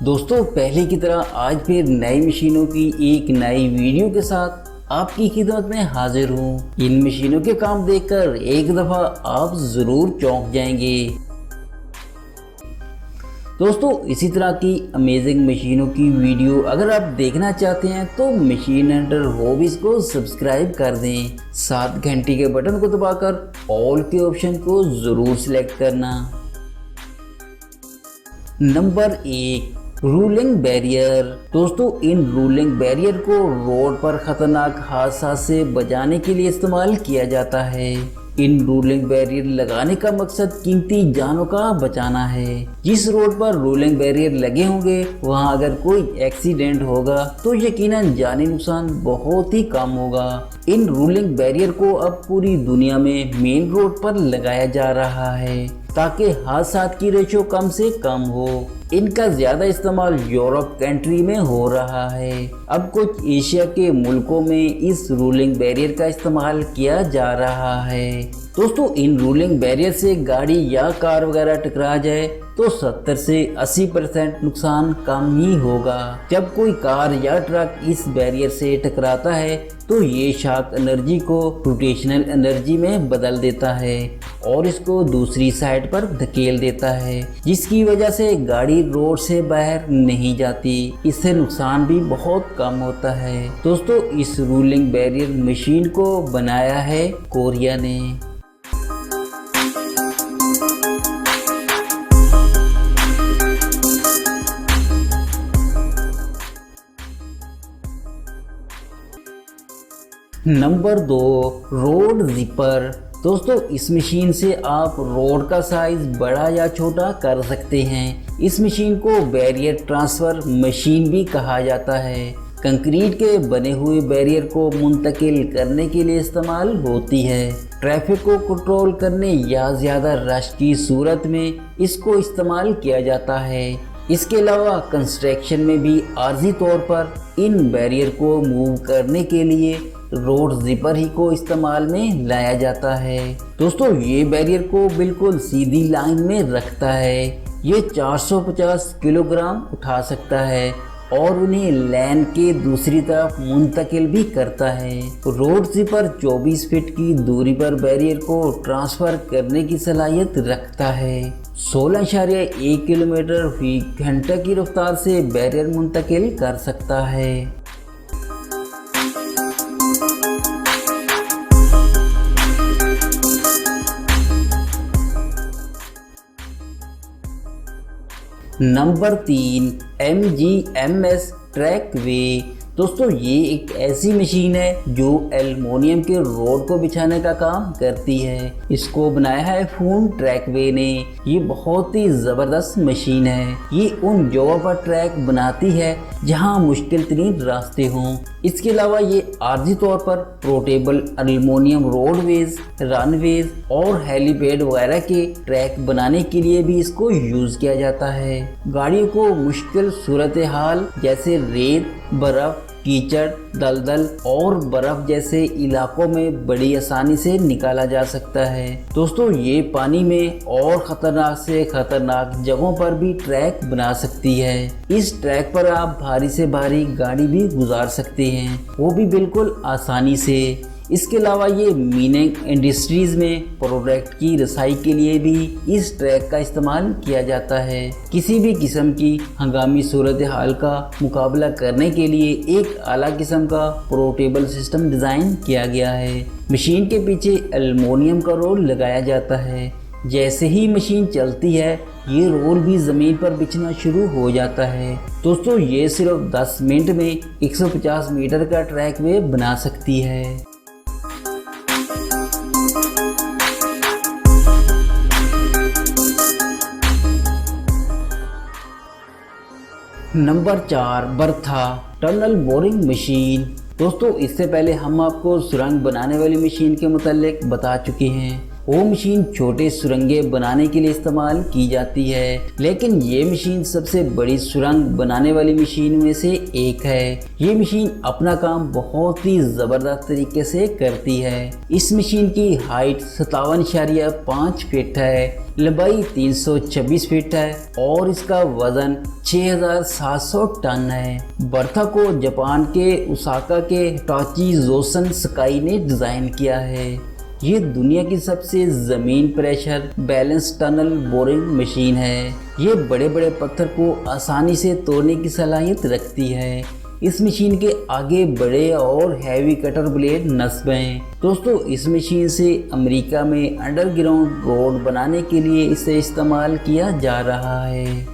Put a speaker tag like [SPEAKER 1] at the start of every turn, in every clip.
[SPEAKER 1] दोस्तों पहले की तरह आज फिर नई मशीनों की एक नई वीडियो के साथ आपकी खिदमत में हाजिर हूँ। इन मशीनों के काम देखकर एक दफ़ा आप ज़रूर चौंक जाएंगे। दोस्तों इसी तरह की अमेजिंग मशीनों की वीडियो अगर आप देखना चाहते हैं तो मशीन हंटर हॉबीज को सब्सक्राइब कर दें। साथ घंटी के बटन को दबाकर ऑल के ऑप्शन को ज़रूर सिलेक्ट करना। Number 1, ruling barrier. दोस्तों इन रूलिंग बैरियर को रोड पर खतरनाक हादसा से बचाने के लिए इस्तेमाल किया जाता है। इन रूलिंग बैरियर लगाने का मकसद कीमती जानों का बचाना है। जिस रोड पर रूलिंग बैरियर लगे होंगे वहां अगर कोई एक्सीडेंट होगा तो यकीनन जानी नुकसान बहुत ही कम होगा। इन रूलिंग बैरियर को अब पूरी दुनिया में मेन रोड पर लगाया जा रहा है ताकि हादसा की रेशो कम से कम हो। इनका ज्यादा इस्तेमाल यूरोप कंट्री में हो रहा है। अब कुछ एशिया के मुल्कों में इस रूलिंग बैरियर का इस्तेमाल किया जा रहा है। दोस्तों इन रूलिंग बैरियर से गाड़ी या कार वगैरह टकरा जाए तो 70 से 80% नुकसान कम ही होगा। जब कोई कार या ट्रक इस बैरियर से टकराता है तो ये शॉक एनर्जी को रोटेशनल एनर्जी में बदल देता है और इसको दूसरी साइड पर धकेल देता है, जिसकी वजह से गाड़ी रोड से बाहर नहीं जाती। इससे नुकसान भी बहुत कम होता है। दोस्तों इस रूलिंग बैरियर मशीन को बनाया है कोरिया ने। Number 2, road zipper. दोस्तों इस मशीन से आप रोड का साइज बड़ा या छोटा कर सकते हैं। इस मशीन को बैरियर ट्रांसफर मशीन भी कहा जाता है। कंक्रीट के बने हुए बैरियर को मुंतकिल करने के लिए इस्तेमाल होती है। ट्रैफिक को कंट्रोल करने या ज़्यादा रश की सूरत में इसको इस्तेमाल किया जाता है। इसके अलावा कंस्ट्रक्शन में भी आर्जी तौर पर इन बैरियर को मूव करने के लिए रोड जिपर ही को इस्तेमाल में लाया जाता है। दोस्तों ये बैरियर को बिल्कुल सीधी लाइन में रखता है। ये 450 किलोग्राम उठा सकता है और उन्हें लेन के दूसरी तरफ मुंतकिल भी करता है। रोड जिपर 24 फीट की दूरी पर बैरियर को ट्रांसफर करने की सलाहियत रखता है। 16.1 किलोमीटर फी घंटा की रफ्तार से बैरियर मुंतकिल कर सकता है। नंबर 3, MGMS ट्रैक वे। दोस्तों ये एक ऐसी मशीन है जो एल्युमिनियम के रोड को बिछाने का काम करती है। इसको बनाया है फून ट्रैक वे ने। ये बहुत ही ज़बरदस्त मशीन है। ये उन जगहों पर ट्रैक बनाती है जहां मुश्किल तरीन रास्ते हों। इसके अलावा ये आर्जी तौर पर पोर्टेबल एल्युमिनियम रोडवेज, रनवेज और हेलीपैड वगैरह के ट्रैक बनाने के लिए भी इसको यूज़ किया जाता है। गाड़ियों को मुश्किल सूरत हाल जैसे रेत, बर्फ, कीचड़, दलदल और बर्फ जैसे इलाकों में बड़ी आसानी से निकाला जा सकता है। दोस्तों ये पानी में और खतरनाक से खतरनाक जगहों पर भी ट्रैक बना सकती है। इस ट्रैक पर आप भारी से भारी गाड़ी भी गुजार सकते हैं, वो भी बिल्कुल आसानी से। इसके अलावा ये मीनिंग इंडस्ट्रीज में प्रोडक्ट की रसाई के लिए भी इस ट्रैक का इस्तेमाल किया जाता है। किसी भी किस्म की हंगामी सूरत हाल का मुकाबला करने के लिए एक आला किस्म का पोर्टेबल सिस्टम डिज़ाइन किया गया है। मशीन के पीछे एल्युमिनियम का रोल लगाया जाता है। जैसे ही मशीन चलती है ये रोल भी ज़मीन पर बिछना शुरू हो जाता है। दोस्तों ये सिर्फ 10 मिनट में 150 मीटर का ट्रैक वे बना सकती है। Number 4, Bertha tunnel boring machine. दोस्तों इससे पहले हम आपको सुरंग बनाने वाली मशीन के मुतालिक बता चुके हैं। वो मशीन छोटे सुरंगे बनाने के लिए इस्तेमाल की जाती है, लेकिन ये मशीन सबसे बड़ी सुरंग बनाने वाली मशीन में से एक है। ये मशीन अपना काम बहुत ही ज़बरदस्त तरीके से करती है। इस मशीन की हाइट 57.5 फीट है, लंबाई 326 फीट है और इसका वजन 6700 टन है। बर्था को जापान के ओसाका के हिटाची जोसन स्काई ने डिज़ाइन किया है। ये दुनिया की सबसे ज़मीन pressure balance tunnel boring machine है। ये बड़े बड़े पत्थर को आसानी से तोड़ने की सलाहियत रखती है। इस मशीन के आगे बड़े और हैवी कटर ब्लेड नस्ब हैं। दोस्तों, इस मशीन से अमेरिका में अंडरग्राउंड रोड बनाने के लिए इसे इस्तेमाल किया जा रहा है।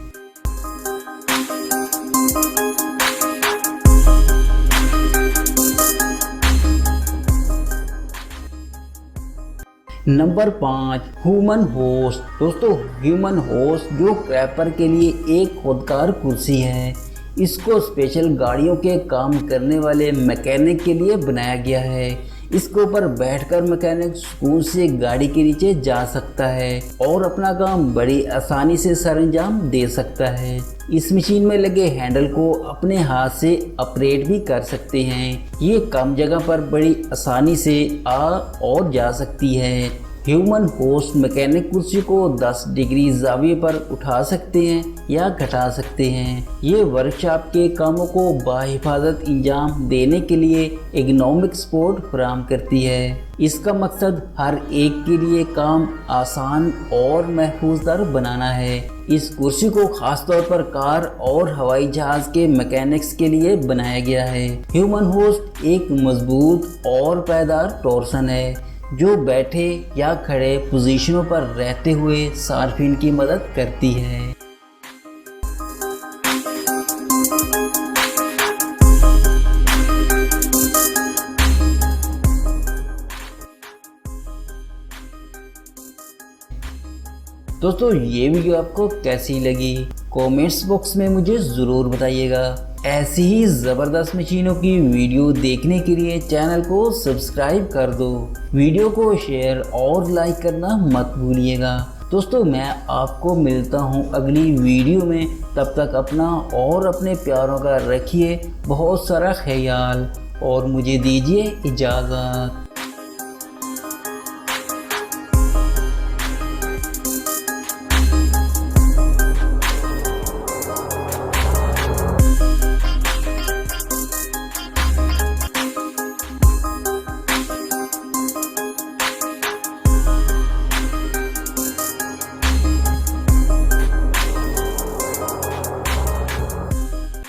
[SPEAKER 1] Number 5, human host. दोस्तों, ह्यूमन होस्ट जो क्रैपर के लिए एक खुदकार कुर्सी है। इसको स्पेशल गाड़ियों के काम करने वाले मैकेनिक के लिए बनाया गया है। इसके ऊपर बैठकर मैकेनिक सुकून से गाड़ी के नीचे जा सकता है और अपना काम बड़ी आसानी से सरंजाम दे सकता है। इस मशीन में लगे हैंडल को अपने हाथ से ऑपरेट भी कर सकते हैं। ये कम जगह पर बड़ी आसानी से आ और जा सकती है। ह्यूमन होस्ट मैकेनिक कुर्सी को 10 डिग्री जाविये पर उठा सकते हैं या घटा सकते हैं। ये वर्कशॉप के कामों को बाहिफाजत इंजाम देने के लिए एर्गोनॉमिक सपोर्ट फराहम करती है। इसका मकसद हर एक के लिए काम आसान और महफूजदार बनाना है। इस कुर्सी को खासतौर पर कार और हवाई जहाज के मैकेनिक्स के लिए बनाया गया है। ह्यूमन होस्ट एक मजबूत और पायदार टॉर्सन है जो बैठे या खड़े पोजीशनों पर रहते हुए सार्फिन की मदद करती है। दोस्तों, ये वीडियो आपको कैसी लगी कमेंट्स बॉक्स में मुझे ज़रूर बताइएगा। ऐसी ही ज़बरदस्त मशीनों की वीडियो देखने के लिए चैनल को सब्सक्राइब कर दो। वीडियो को शेयर और लाइक करना मत भूलिएगा। दोस्तों, मैं आपको मिलता हूँ अगली वीडियो में। तब तक अपना और अपने प्यारों का रखिए बहुत सारा ख्याल और मुझे दीजिए इजाज़त।